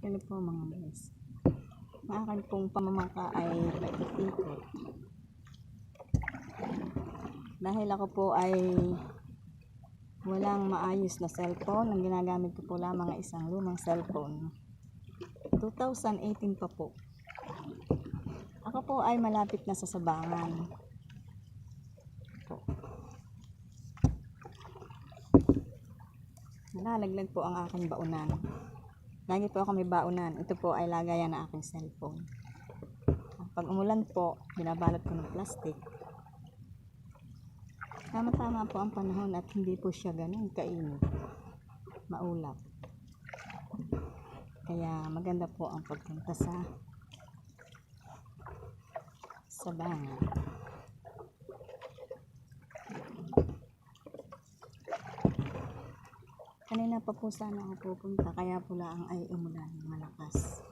Hello po mga guys. Ang akin pong pamamangka ay paikot-ikot. Dahil ako po ay walang maayos na cellphone, ang ginagamit ko po lamang ay isang lumang cellphone. 2018 pa po. Ako po ay malapit na sa Sabangan. Nalalaglag po ang aking baunan. Lagi po ako may baunan. Ito po ay lagayan ng aking cellphone. Pag umulan po, binabalot ko ng plastic. Tama-tama po ang panahon at hindi po siya ganun kainit. Maulap. Kaya maganda po ang pagpunta sa Sabangan. Kanina pa po sana ako pupunta, kaya pula ang ay umulan malakas.